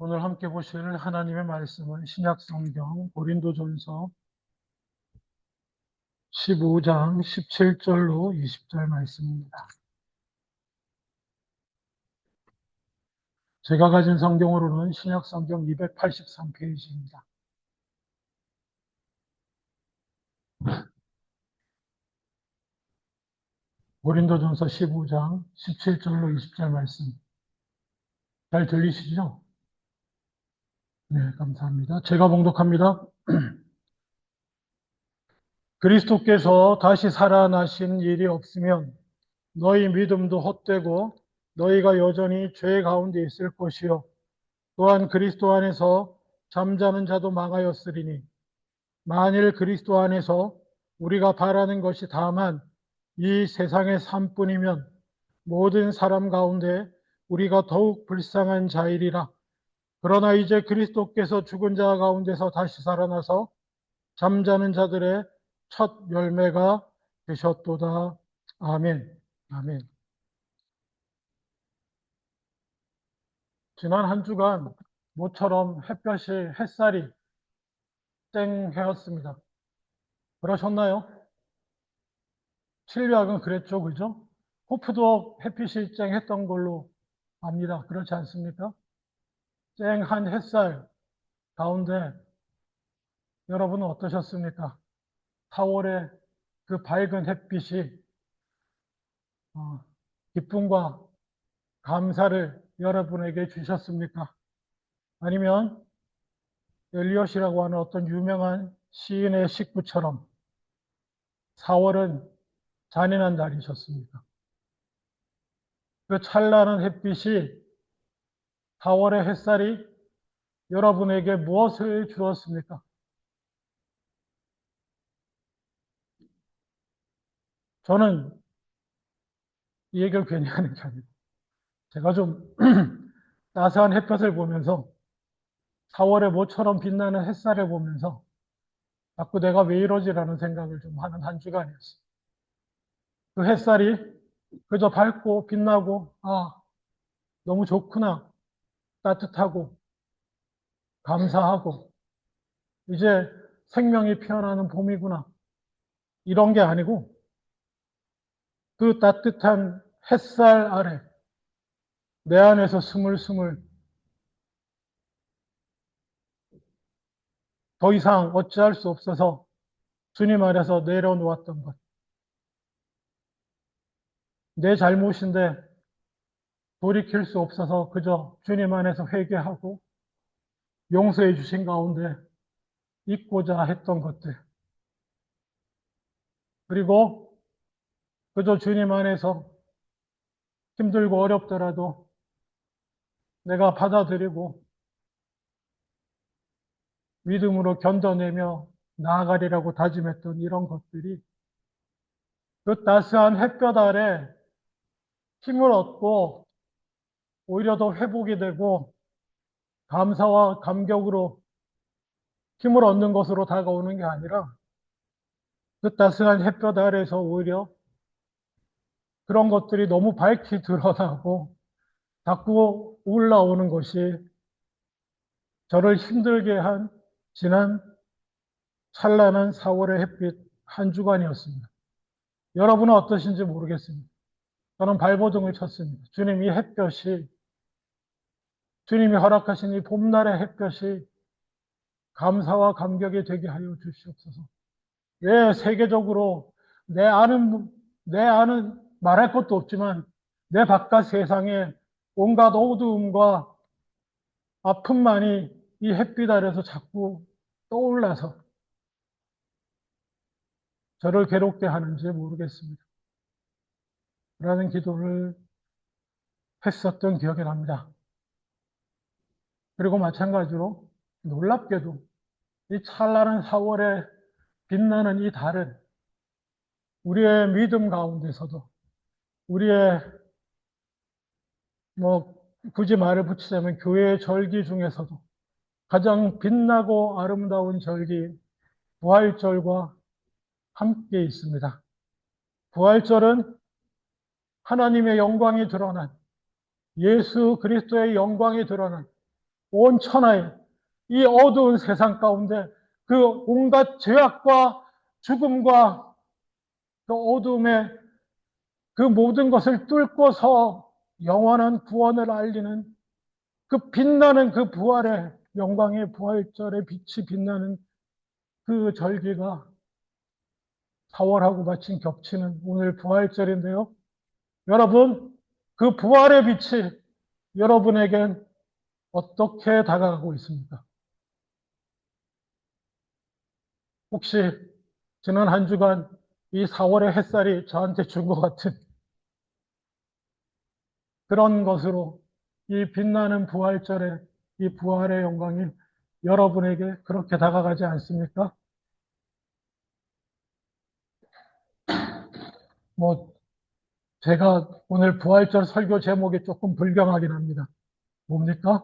오늘 함께 보실 하나님의 말씀은 신약성경 고린도전서 15장 17절로 20절 말씀입니다. 제가 가진 성경으로는 신약성경 283페이지입니다. 고린도전서 15장 17절로 20절 말씀 잘 들리시죠? 네, 감사합니다. 제가 봉독합니다. 그리스도께서 다시 살아나신 일이 없으면 너희 믿음도 헛되고 너희가 여전히 죄 가운데 있을 것이요 또한 그리스도 안에서 잠자는 자도 망하였으리니 만일 그리스도 안에서 우리가 바라는 것이 다만 이 세상의 삶뿐이면 모든 사람 가운데 우리가 더욱 불쌍한 자이리라. 그러나 이제 그리스도께서 죽은 자 가운데서 다시 살아나서 잠자는 자들의 첫 열매가 되셨도다. 아멘. 아멘. 지난 한 주간 모처럼 햇살이 쨍해였습니다. 그러셨나요? 700은 그랬죠, 그죠? 호프도 햇빛이 쨍했던 걸로 압니다. 그렇지 않습니까? 쨍한 햇살 가운데 여러분은 어떠셨습니까? 4월의 그 밝은 햇빛이 기쁨과 감사를 여러분에게 주셨습니까? 아니면 엘리엇이라고 하는 어떤 유명한 시인의 식구처럼 4월은 잔인한 달이셨습니까? 그 찬란한 햇빛이 4월의 햇살이 여러분에게 무엇을 주었습니까? 저는 이 얘기를 괜히 하는 게 아니고 제가 좀 따스한 햇볕을 보면서 4월의 모처럼 빛나는 햇살을 보면서 자꾸 내가 왜 이러지라는 생각을 좀 하는 한 주간이었어요. 그 햇살이 그저 밝고 빛나고 너무 좋구나, 따뜻하고 감사하고 이제 생명이 피어나는 봄이구나 이런 게 아니고 그 따뜻한 햇살 아래 내 안에서 스물스물 더 이상 어찌할 수 없어서 주님 안에서 내려놓았던 것. 내 잘못인데 돌이킬 수 없어서 그저 주님 안에서 회개하고 용서해 주신 가운데 잊고자 했던 것들. 그리고 그저 주님 안에서 힘들고 어렵더라도 내가 받아들이고 믿음으로 견뎌내며 나아가리라고 다짐했던 이런 것들이 그 따스한 햇볕 아래 힘을 얻고 오히려 더 회복이 되고 감사와 감격으로 힘을 얻는 것으로 다가오는 게 아니라 그 따스한 햇볕 아래에서 오히려 그런 것들이 너무 밝히 드러나고 자꾸 올라오는 것이 저를 힘들게 한 지난 찬란한 4월의 햇빛 한 주간이었습니다. 여러분은 어떠신지 모르겠습니다. 저는 발버둥을 쳤습니다. 주님, 이 햇볕이, 주님이 허락하신 이 봄날의 햇볕이 감사와 감격이 되게 하여 주시옵소서. 왜 세계적으로 내 아는 말할 것도 없지만 내 바깥 세상에 온갖 어두움과 아픔만이 이 햇빛 아래서 자꾸 떠올라서 저를 괴롭게 하는지 모르겠습니다. 라는 기도를 했었던 기억이 납니다. 그리고 마찬가지로 놀랍게도 이 찬란한 4월에 빛나는 이 달은 우리의 믿음 가운데서도 우리의 굳이 말을 붙이자면 교회의 절기 중에서도 가장 빛나고 아름다운 절기인 부활절과 함께 있습니다. 부활절은 하나님의 영광이 드러난 예수 그리스도의 영광이 드러난 온 천하에 이 어두운 세상 가운데 그 온갖 죄악과 죽음과 그 어둠의 그 모든 것을 뚫고서 영원한 구원을 알리는 그 빛나는 그 부활의 영광의 부활절의 빛이 빛나는 그 절기가 4월하고 마침 겹치는 오늘 부활절인데요. 여러분, 그 부활의 빛이 여러분에겐 어떻게 다가가고 있습니까? 혹시 지난 한 주간 이 4월의 햇살이 저한테 준 것 같은 그런 것으로 이 빛나는 부활절의 이 부활의 영광이 여러분에게 그렇게 다가가지 않습니까? 뭐, 제가 오늘 부활절 설교 제목이 조금 불경하긴 합니다. 뭡니까?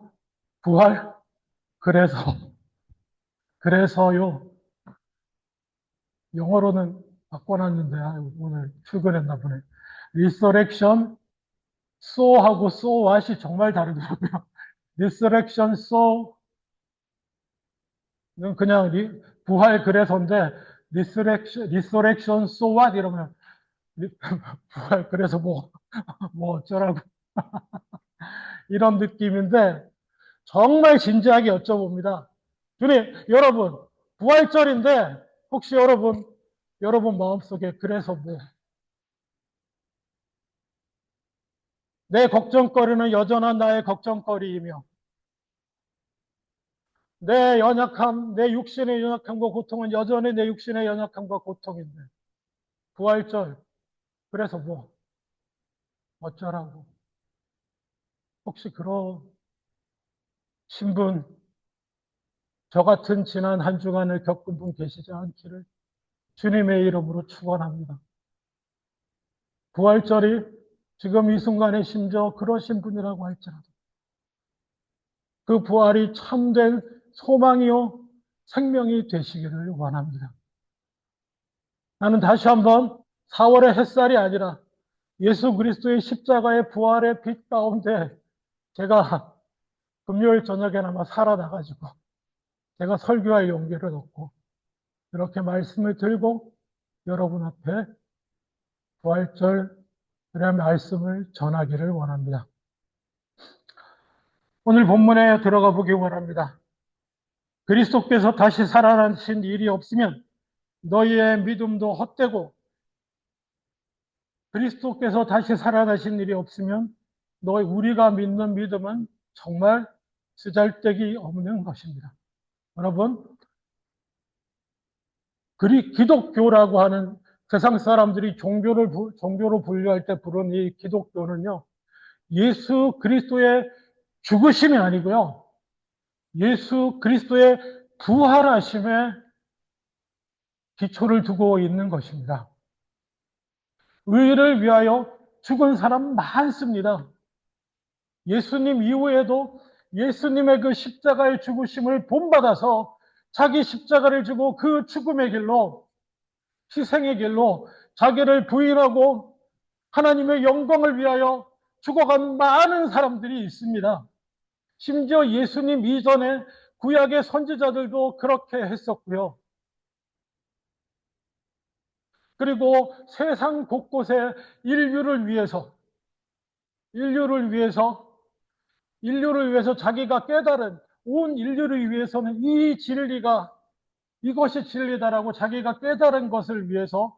부활? 그래서, 그래서요. 영어로는 바꿔놨는데, 오늘 출근했나 보네. Resurrection, so하고 so what이 정말 다르더라고요. Resurrection, so는 그냥 부활 그래서인데, Resurrection, so what? 이러면, 부활 그래서 뭐 어쩌라고. 이런 느낌인데, 정말 진지하게 여쭤봅니다. 주님, 여러분, 부활절인데, 혹시 여러분 마음속에 그래서 뭐, 내 걱정거리는 여전한 나의 걱정거리이며, 내 연약함, 내 육신의 연약함과 고통은 여전히 내 육신의 연약함과 고통인데, 부활절, 그래서 뭐, 어쩌라고. 혹시 그러신 분, 저 같은 지난 한 주간을 겪은 분 계시지 않기를 주님의 이름으로 축원합니다. 부활절이 지금 이 순간에 심지어 그러신 분이라고 할지라도 그 부활이 참된 소망이요 생명이 되시기를 원합니다. 나는 다시 한번 4월의 햇살이 아니라 예수 그리스도의 십자가의 부활의 빛 가운데 제가 금요일 저녁에나마 살아나가지고 제가 설교할 용기를 얻고 이렇게 말씀을 들고 여러분 앞에 부활절 그의 말씀을 전하기를 원합니다. 오늘 본문에 들어가 보기 원합니다. 그리스도께서 다시 살아나신 일이 없으면 너희의 믿음도 헛되고 그리스도께서 다시 살아나신 일이 없으면 우리가 믿는 믿음은 정말 쓰잘데기 없는 것입니다. 여러분, 기독교라고 하는 세상 사람들이 종교로 분류할 때 부르는 이 기독교는요, 예수 그리스도의 죽으심이 아니고요, 예수 그리스도의 부활하심에 기초를 두고 있는 것입니다. 의를 위하여 죽은 사람 많습니다. 예수님 이후에도 예수님의 그 십자가의 죽으심을 본받아서 자기 십자가를 지고 그 죽음의 길로, 희생의 길로 자기를 부인하고 하나님의 영광을 위하여 죽어간 많은 사람들이 있습니다. 심지어 예수님 이전에 구약의 선지자들도 그렇게 했었고요. 그리고 세상 곳곳에 인류를 위해서 자기가 깨달은 온 인류를 위해서는 이것이 진리다라고 자기가 깨달은 것을 위해서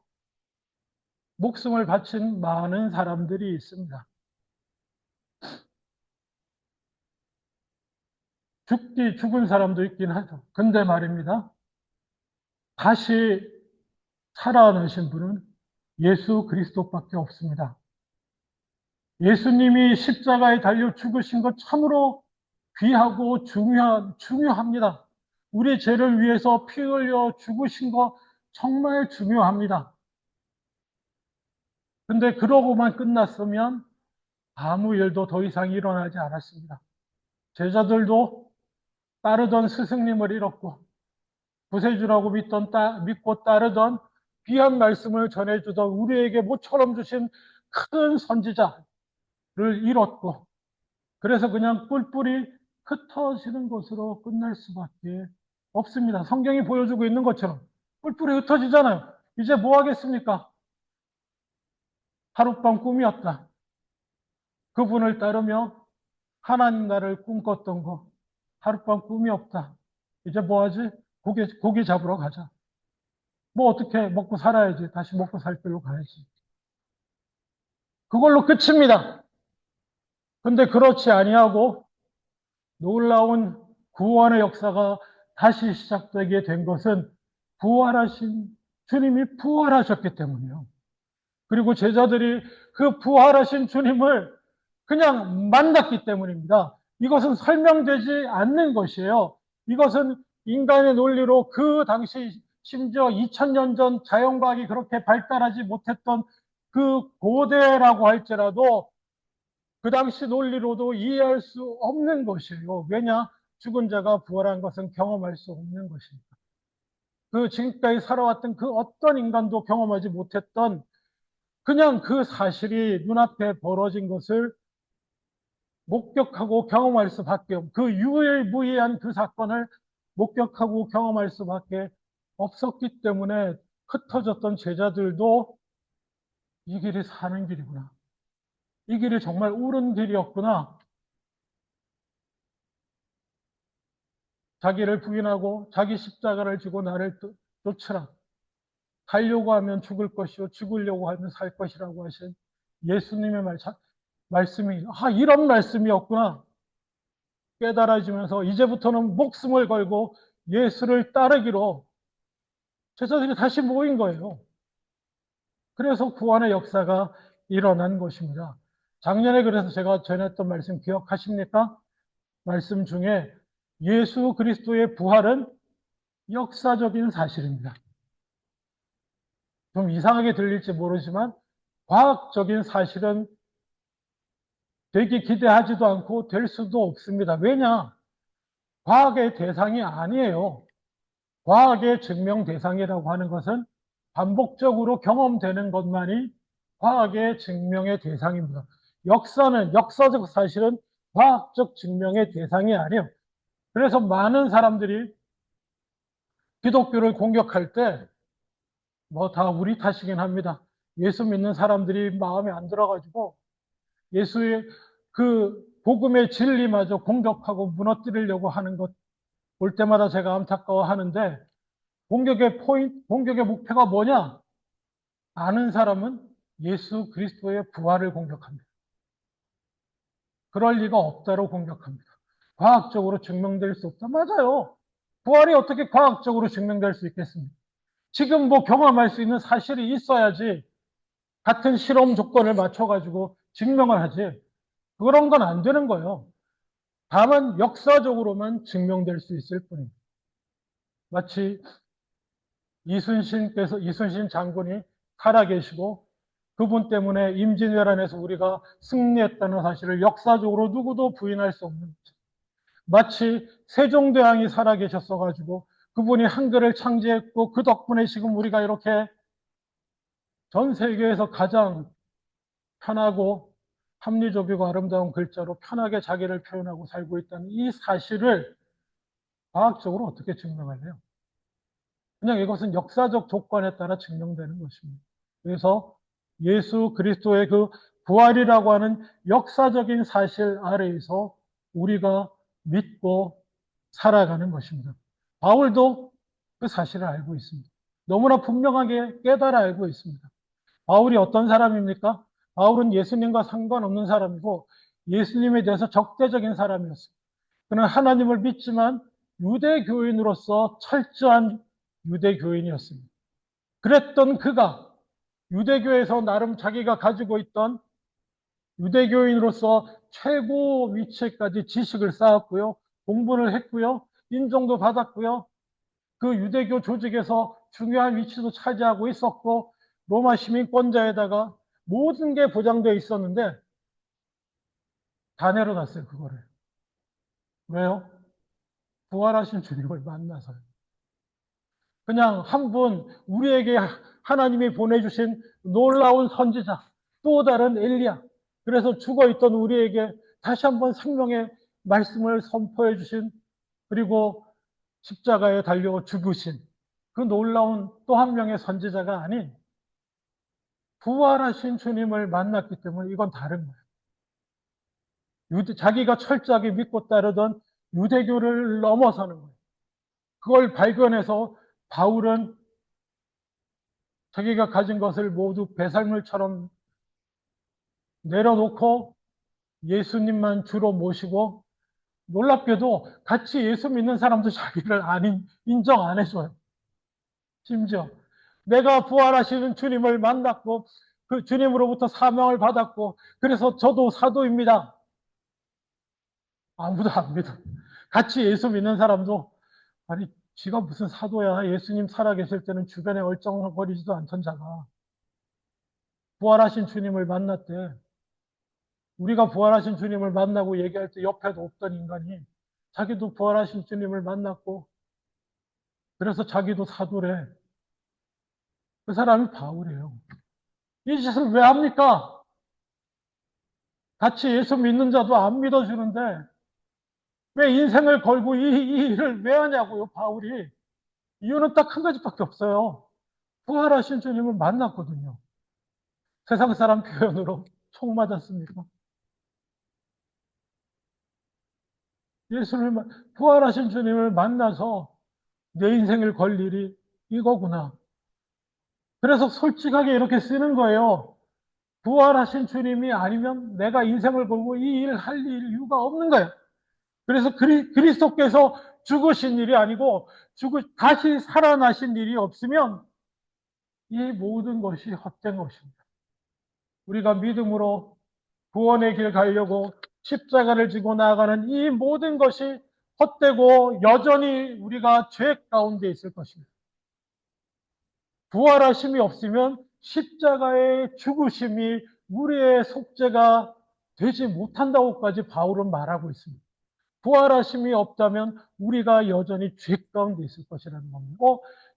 목숨을 바친 많은 사람들이 있습니다. 죽은 사람도 있긴 하죠. 근데 말입니다. 다시 살아나신 분은 예수 그리스도밖에 없습니다. 예수님이 십자가에 달려 죽으신 것 참으로 귀하고 중요합니다. 우리 죄를 위해서 피 흘려 죽으신 것 정말 중요합니다. 근데 그러고만 끝났으면 아무 일도 더 이상 일어나지 않았습니다. 제자들도 따르던 스승님을 잃었고 구세주라고 믿고 따르던 귀한 말씀을 전해주던 우리에게 모처럼 주신 큰 선지자를 잃었고 그래서 그냥 뿔뿔이 흩어지는 것으로 끝날 수밖에 없습니다. 성경이 보여주고 있는 것처럼 뿔뿔이 흩어지잖아요. 이제 뭐 하겠습니까? 하룻밤 꿈이었다. 그분을 따르며 하나님 나라를 꿈꿨던 거 하룻밤 꿈이 없다. 이제 뭐 하지? 고기 잡으러 가자. 뭐 어떻게 먹고 살아야지. 다시 먹고 살 길로 가야지. 그걸로 끝입니다. 근데 그렇지 아니하고 놀라운 구원의 역사가 다시 시작되게 된 것은 부활하신 주님이 부활하셨기 때문이에요. 그리고 제자들이 그 부활하신 주님을 그냥 만났기 때문입니다. 이것은 설명되지 않는 것이에요. 이것은 인간의 논리로 그 당시 심지어 2000년 전 자연과학이 그렇게 발달하지 못했던 그 고대라고 할지라도 그 당시 논리로도 이해할 수 없는 것이에요. 왜냐? 죽은 자가 부활한 것은 경험할 수 없는 것입니다. 그 지금까지 살아왔던 그 어떤 인간도 경험하지 못했던 그냥 그 사실이 눈앞에 벌어진 것을 목격하고 경험할 수밖에 그 유일무이한 그 사건을 목격하고 경험할 수밖에 없었기 때문에 흩어졌던 제자들도 이 길이 사는 길이구나. 이 길이 정말 옳은 길이었구나. 자기를 부인하고 자기 십자가를 지고 나를 쫓으라. 살려고 하면 죽을 것이요 죽으려고 하면 살 것이라고 하신 예수님의 말씀이 이런 말씀이었구나. 깨달아지면서 이제부터는 목숨을 걸고 예수를 따르기로 제자들이 다시 모인 거예요. 그래서 구원의 역사가 일어난 것입니다. 작년에 그래서 제가 전했던 말씀 기억하십니까? 말씀 중에 예수 그리스도의 부활은 역사적인 사실입니다. 좀 이상하게 들릴지 모르지만 과학적인 사실은 되게 기대하지도 않고 될 수도 없습니다. 왜냐? 과학의 대상이 아니에요. 과학의 증명 대상이라고 하는 것은 반복적으로 경험되는 것만이 과학의 증명의 대상입니다. 역사적 사실은 과학적 증명의 대상이 아니에요. 그래서 많은 사람들이 기독교를 공격할 때 뭐 다 우리 탓이긴 합니다. 예수 믿는 사람들이 마음에 안 들어가지고 예수의 그 복음의 진리마저 공격하고 무너뜨리려고 하는 것 볼 때마다 제가 안타까워하는데 공격의 목표가 뭐냐? 아는 사람은 예수 그리스도의 부활을 공격합니다. 그럴 리가 없다로 공격합니다. 과학적으로 증명될 수 없다. 맞아요. 부활이 어떻게 과학적으로 증명될 수 있겠습니까? 지금 뭐 경험할 수 있는 사실이 있어야지 같은 실험 조건을 맞춰가지고 증명을 하지. 그런 건 안 되는 거예요. 다만 역사적으로만 증명될 수 있을 뿐입니다. 마치 이순신 장군이 살아계시고 그분 때문에 임진왜란에서 우리가 승리했다는 사실을 역사적으로 누구도 부인할 수 없는 거죠. 마치 세종대왕이 살아계셨어가지고 그분이 한글을 창제했고 그 덕분에 지금 우리가 이렇게 전 세계에서 가장 편하고 합리적이고 아름다운 글자로 편하게 자기를 표현하고 살고 있다는 이 사실을 과학적으로 어떻게 증명할래요? 그냥 이것은 역사적 조건에 따라 증명되는 것입니다. 그래서 예수 그리스도의 그 부활이라고 하는 역사적인 사실 아래에서 우리가 믿고 살아가는 것입니다. 바울도 그 사실을 알고 있습니다. 너무나 분명하게 깨달아 알고 있습니다. 바울이 어떤 사람입니까? 바울은 예수님과 상관없는 사람이고 예수님에 대해서 적대적인 사람이었습니다. 그는 하나님을 믿지만 유대교인으로서 철저한 유대교인이었습니다. 그랬던 그가 유대교에서 나름 자기가 가지고 있던 유대교인으로서 최고 위치까지 지식을 쌓았고요. 공부를 했고요. 인정도 받았고요. 그 유대교 조직에서 중요한 위치도 차지하고 있었고 로마 시민권자에다가 모든 게 보장되어 있었는데 다 내려놨어요. 그거를. 왜요? 부활하신 주님을 만나서요. 그냥 한 분 우리에게 하나님이 보내주신 놀라운 선지자 또 다른 엘리야. 그래서 죽어있던 우리에게 다시 한번 생명의 말씀을 선포해 주신, 그리고 십자가에 달려 죽으신 그 놀라운 또 한 명의 선지자가 아닌 부활하신 주님을 만났기 때문에 이건 다른 거예요. 자기가 철저하게 믿고 따르던 유대교를 넘어서는 거예요. 그걸 발견해서 바울은 자기가 가진 것을 모두 배설물처럼 내려놓고 예수님만 주로 모시고, 놀랍게도 같이 예수 믿는 사람도 자기를 인정 안 해줘요. 심지어 내가 부활하시는 주님을 만났고 그 주님으로부터 사명을 받았고 그래서 저도 사도입니다. 아무도 안 믿어. 같이 예수 믿는 사람도 아니 지가 무슨 사도야. 예수님 살아계실 때는 주변에 얼쩡거리지도 않던 자가 부활하신 주님을 만났대. 우리가 부활하신 주님을 만나고 얘기할 때 옆에도 없던 인간이 자기도 부활하신 주님을 만났고 그래서 자기도 사도래. 그 사람이 바울이에요. 이 짓을 왜 합니까? 같이 예수 믿는 자도 안 믿어주는데 왜 인생을 걸고 이 일을 왜 하냐고요, 바울이. 이유는 딱 한 가지밖에 없어요. 부활하신 주님을 만났거든요. 세상 사람 표현으로 총 맞았습니까? 부활하신 주님을 만나서 내 인생을 걸 일이 이거구나. 그래서 솔직하게 이렇게 쓰는 거예요. 부활하신 주님이 아니면 내가 인생을 걸고 이 일을 할 이유가 없는 거예요. 그래서 그리스도께서 죽으신 일이 아니고 다시 살아나신 일이 없으면 이 모든 것이 헛된 것입니다. 우리가 믿음으로 구원의 길 가려고 십자가를 지고 나아가는 이 모든 것이 헛되고 여전히 우리가 죄 가운데 있을 것입니다. 부활하심이 없으면 십자가의 죽으심이 우리의 속죄가 되지 못한다고까지 바울은 말하고 있습니다. 부활하심이 없다면 우리가 여전히 죄 가운데 있을 것이라는 겁니다.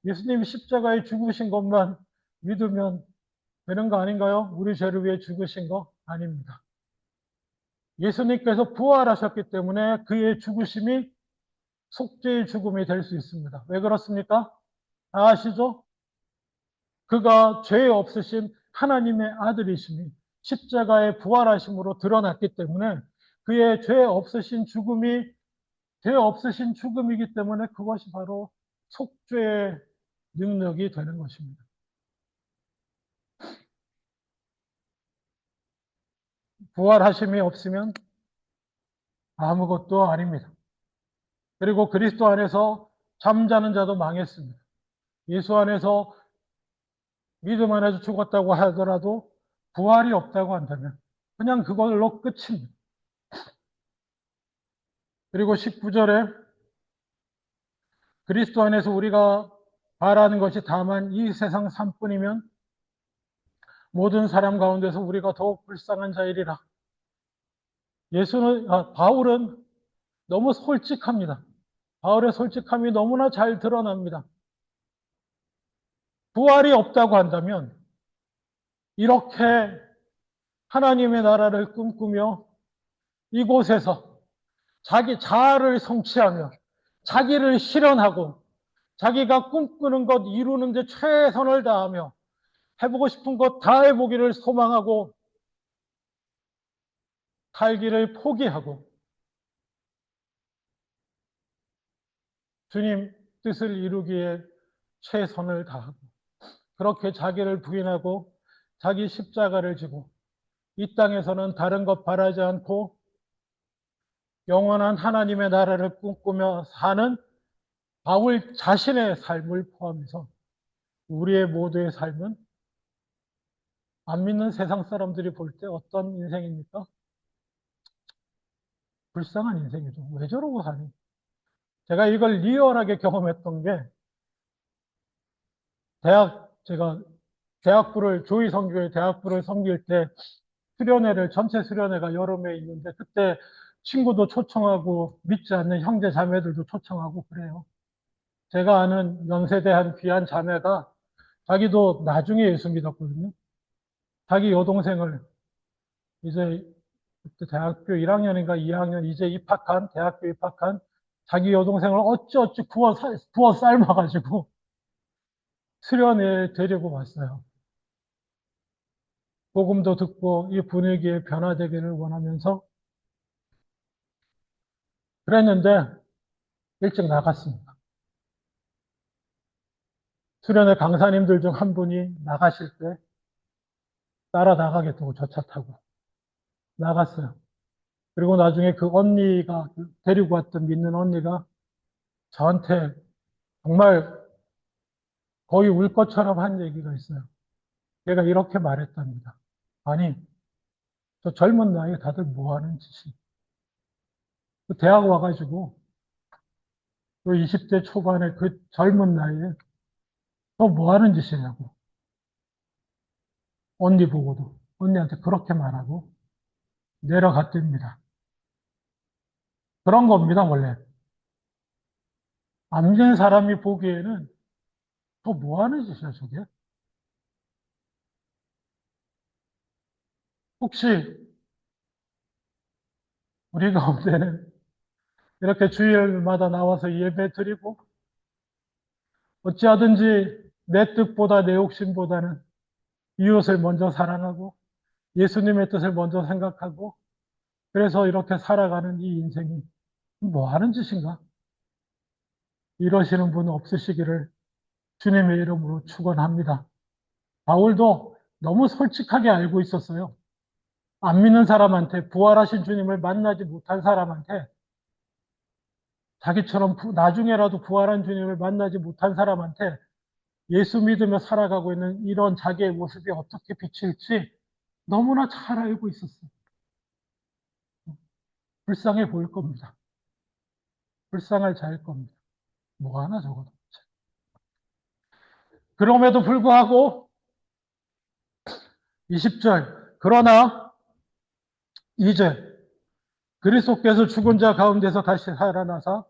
예수님이 십자가에 죽으신 것만 믿으면 되는 거 아닌가요? 우리 죄를 위해 죽으신 거 아닙니다. 예수님께서 부활하셨기 때문에 그의 죽으심이 속죄의 죽음이 될 수 있습니다. 왜 그렇습니까? 다 아시죠? 그가 죄 없으신 하나님의 아들이심이 십자가의 부활하심으로 드러났기 때문에 그의 죄 없으신 죽음이기 때문에 그것이 바로 속죄의 능력이 되는 것입니다. 부활하심이 없으면 아무것도 아닙니다. 그리고 그리스도 안에서 잠자는 자도 망했습니다. 예수 안에서 믿음 안에서 죽었다고 하더라도 부활이 없다고 한다면 그냥 그걸로 끝입니다. 그리고 19절에 그리스도 안에서 우리가 바라는 것이 다만 이 세상 삶뿐이면 모든 사람 가운데서 우리가 더욱 불쌍한 자이리라. 바울은 너무 솔직합니다. 바울의 솔직함이 너무나 잘 드러납니다. 부활이 없다고 한다면 이렇게 하나님의 나라를 꿈꾸며 이곳에서 자기 자아를 성취하며 자기를 실현하고 자기가 꿈꾸는 것 이루는 데 최선을 다하며 해보고 싶은 것 다 해보기를 소망하고 살기를 포기하고 주님 뜻을 이루기에 최선을 다하고 그렇게 자기를 부인하고 자기 십자가를 지고 이 땅에서는 다른 것 바라지 않고 영원한 하나님의 나라를 꿈꾸며 사는 바울 자신의 삶을 포함해서 우리의 모두의 삶은 안 믿는 세상 사람들이 볼 때 어떤 인생입니까? 불쌍한 인생이죠. 왜 저러고 사니? 제가 이걸 리얼하게 경험했던 게 제가 조이 선교회 대학부를 섬길 때 전체 수련회가 여름에 있는데 그때 친구도 초청하고 믿지 않는 형제 자매들도 초청하고 그래요. 제가 아는 연세대 한 귀한 자매가 자기도 나중에 예수 믿었거든요. 자기 여동생을 이제 그때 대학교 1학년인가 2학년 이제 입학한, 대학교 입학한 자기 여동생을 어찌어찌 구워 삶아가지고 수련회에 데리고 왔어요. 복음도 듣고 이 분위기에 변화되기를 원하면서 그랬는데 일찍 나갔습니다. 수련회 강사님들 중 한 분이 나가실 때 따라 나가겠다고 저 차 타고 나갔어요. 그리고 나중에 그 언니가, 데리고 왔던 믿는 언니가 저한테 정말 거의 울 것처럼 한 얘기가 있어요. 걔가 이렇게 말했답니다. 아니, 저 젊은 나이에 다들 뭐 하는 짓이. 그 대학 와가지고 또 20대 초반에 그 젊은 나이에 또 뭐 하는 짓이냐고. 언니 보고도 언니한테 그렇게 말하고 내려갔답니다. 그런 겁니다, 원래. 암된 사람이 보기에는 또 뭐 하는 짓이야, 저게? 혹시 우리 가운데는 이렇게 주일마다 나와서 예배 드리고 어찌하든지 내 뜻보다 내 욕심보다는 이웃을 먼저 사랑하고 예수님의 뜻을 먼저 생각하고 그래서 이렇게 살아가는 이 인생이 뭐 하는 짓인가? 이러시는 분 없으시기를 주님의 이름으로 축원합니다. 바울도 너무 솔직하게 알고 있었어요. 안 믿는 사람한테 부활하신 주님을 만나지 못한 사람한테 자기처럼 나중에라도 부활한 주님을 만나지 못한 사람한테 예수 믿으며 살아가고 있는 이런 자기의 모습이 어떻게 비칠지 너무나 잘 알고 있었어요. 불쌍해 보일 겁니다. 불쌍할 자일 겁니다. 뭐 하나 적어도. 그럼에도 불구하고 20절 그러나 이제 그리스도께서 죽은 자 가운데서 다시 살아나사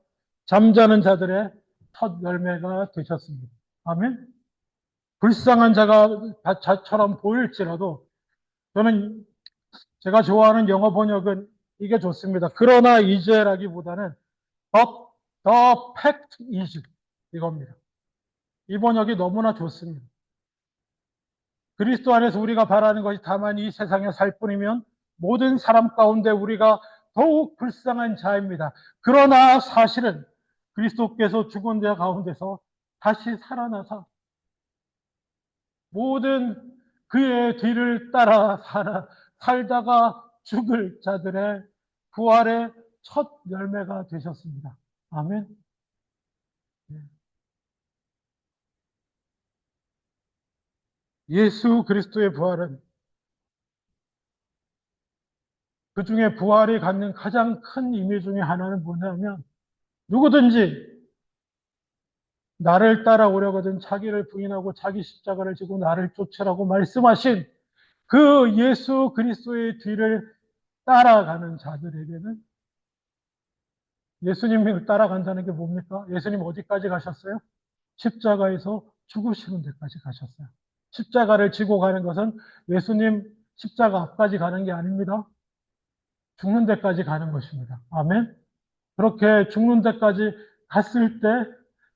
잠자는 자들의 첫 열매가 되셨습니다. 아멘. 불쌍한 자처럼 보일지라도 저는 제가 좋아하는 영어 번역은 이게 좋습니다. 그러나 이제라기보다는 the fact is 이겁니다. 이 번역이 너무나 좋습니다. 그리스도 안에서 우리가 바라는 것이 다만 이 세상에 살 뿐이면 모든 사람 가운데 우리가 더욱 불쌍한 자입니다. 그러나 사실은 그리스도께서 죽은 자 가운데서 다시 살아나서 모든 그의 뒤를 따라 살다가 죽을 자들의 부활의 첫 열매가 되셨습니다. 아멘. 예수 그리스도의 부활은 그 중에 부활이 갖는 가장 큰 의미 중에 하나는 뭐냐면 누구든지 나를 따라오려거든 자기를 부인하고 자기 십자가를 지고 나를 쫓으라고 말씀하신 그 예수 그리스도의 뒤를 따라가는 자들에게는 예수님을 따라간다는 게 뭡니까? 예수님 어디까지 가셨어요? 십자가에서 죽으시는 데까지 가셨어요. 십자가를 지고 가는 것은 예수님 십자가 앞까지 가는 게 아닙니다. 죽는 데까지 가는 것입니다. 아멘. 그렇게 죽는 데까지 갔을 때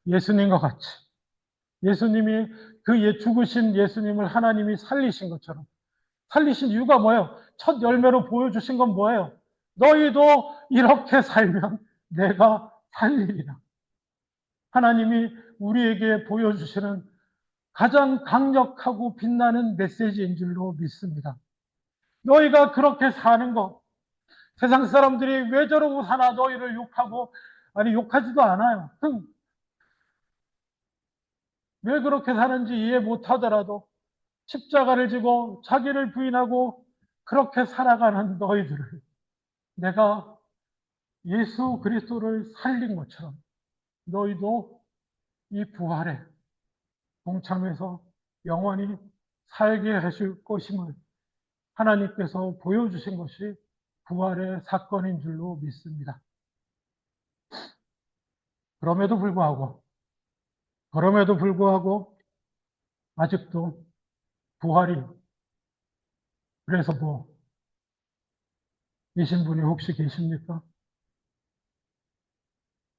예수님과 같이 예수님이 죽으신 예수님을 하나님이 살리신 것처럼 살리신 이유가 뭐예요? 첫 열매로 보여주신 건 뭐예요? 너희도 이렇게 살면 내가 살리리라. 하나님이 우리에게 보여주시는 가장 강력하고 빛나는 메시지인 줄로 믿습니다. 너희가 그렇게 사는 것, 세상 사람들이 왜 저러고 사나 너희를 욕하고, 아니, 욕하지도 않아요. 왜 그렇게 사는지 이해 못 하더라도 십자가를 지고 자기를 부인하고 그렇게 살아가는 너희들을 내가 예수 그리스도를 살린 것처럼 너희도 이 부활에 동참해서 영원히 살게 하실 것임을 하나님께서 보여주신 것이 부활의 사건인 줄로 믿습니다. 그럼에도 불구하고, 그럼에도 불구하고 아직도 부활이 그래서 뭐 계신 분이 혹시 계십니까?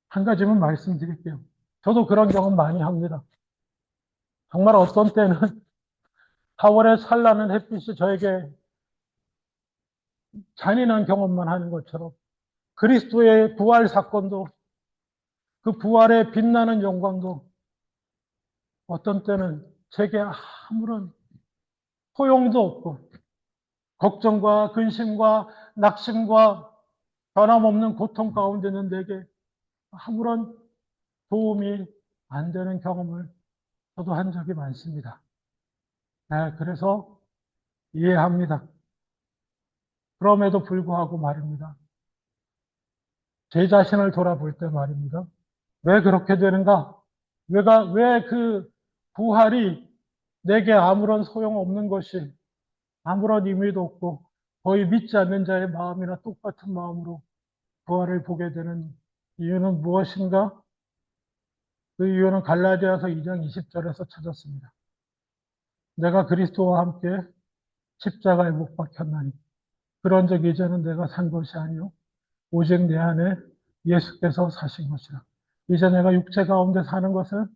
한 가지만 말씀드릴게요. 저도 그런 경험 많이 합니다. 정말 어떤 때는 4월에 찬란한 햇빛이 저에게 잔인한 경험만 하는 것처럼 그리스도의 부활 사건도 그 부활의 빛나는 영광도 어떤 때는 제게 아무런 소용도 없고 걱정과 근심과 낙심과 변함없는 고통 가운데 있는 내게 아무런 도움이 안 되는 경험을 저도 한 적이 많습니다. 네, 그래서 이해합니다. 그럼에도 불구하고 말입니다. 제 자신을 돌아볼 때 말입니다. 왜 그렇게 되는가? 왜 그 부활이 내게 아무런 소용없는 것이 아무런 의미도 없고 거의 믿지 않는 자의 마음이나 똑같은 마음으로 부활을 보게 되는 이유는 무엇인가? 그 이유는 갈라디아서 2장 20절에서 찾았습니다. 내가 그리스도와 함께 십자가에 못 박혔나니 그런 적 이제는 내가 산 것이 아니요 오직 내 안에 예수께서 사신 것이라. 이제 내가 육체 가운데 사는 것은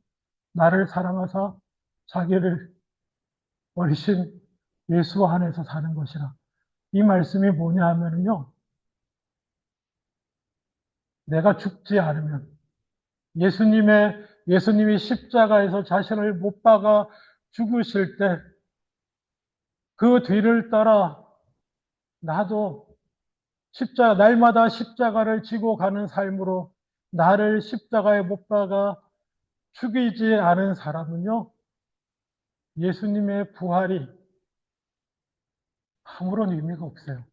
나를 사랑하사 자기를 버리신 예수 안에서 사는 것이라. 이 말씀이 뭐냐 하면요. 내가 죽지 않으면 예수님이 십자가에서 자신을 못 박아 죽으실 때 그 뒤를 따라 나도 날마다 십자가를 지고 가는 삶으로 나를 십자가에 못 박아 죽이지 않은 사람은요, 예수님의 부활이 아무런 의미가 없어요.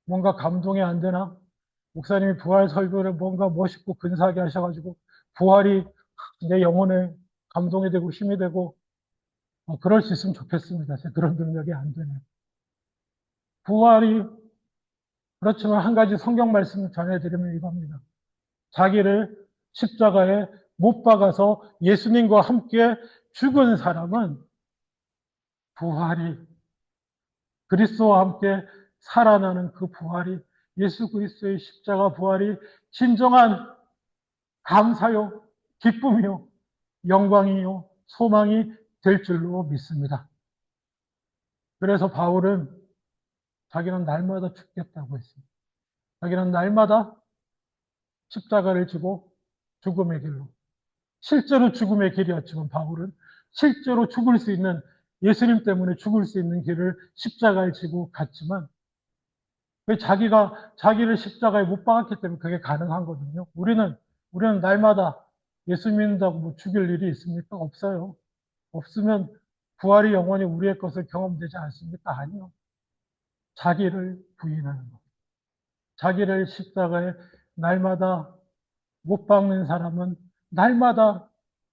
뭔가 감동이 안 되나? 목사님이 부활 설교를 뭔가 멋있고 근사하게 하셔가지고 부활이 내 영혼에 감동이 되고 힘이 되고 그럴 수 있으면 좋겠습니다. 제가 그런 능력이 안 되네요. 부활이 그렇지만 한 가지 성경 말씀을 전해드리면 이겁니다. 자기를 십자가에 못 박아서 예수님과 함께 죽은 사람은 부활이 그리스도와 함께 살아나는 그 부활이 예수 그리스도의 십자가 부활이 진정한 감사요, 기쁨이요, 영광이요, 소망이 될 줄로 믿습니다. 그래서 바울은 자기는 날마다 죽겠다고 했습니다. 자기는 날마다 십자가를 지고 죽음의 길로. 실제로 죽음의 길이었지만 바울은 실제로 죽을 수 있는 예수님 때문에 죽을 수 있는 길을 십자가를 지고 갔지만 왜 자기를 십자가에 못 박았기 때문에 그게 가능한 거든요. 우리는 날마다 예수 믿는다고 뭐 죽일 일이 있습니까? 없어요. 없으면 부활이 영원히 우리의 것을 경험되지 않습니까? 아니요. 자기를 부인하는 것. 자기를 십자가에 날마다 못 박는 사람은 날마다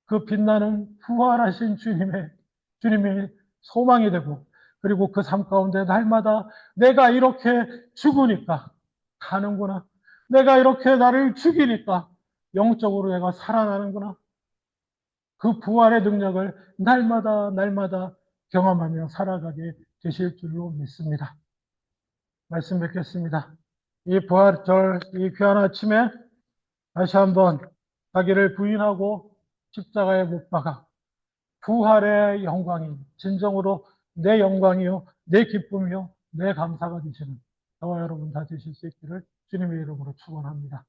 그 빛나는 부활하신 주님의 소망이 되고, 그리고 그 삶 가운데 날마다 내가 이렇게 죽으니까 가는구나. 내가 이렇게 나를 죽이니까 영적으로 내가 살아나는구나. 그 부활의 능력을 날마다 경험하며 살아가게 되실 줄로 믿습니다. 말씀 뵙겠습니다. 이 부활절, 이 귀한 아침에 다시 한번 자기를 부인하고 십자가에 못 박아 부활의 영광이 진정으로 내 영광이요, 내 기쁨이요, 내 감사가 되시는 저와 여러분 다 되실 수 있기를 주님의 이름으로 축원합니다.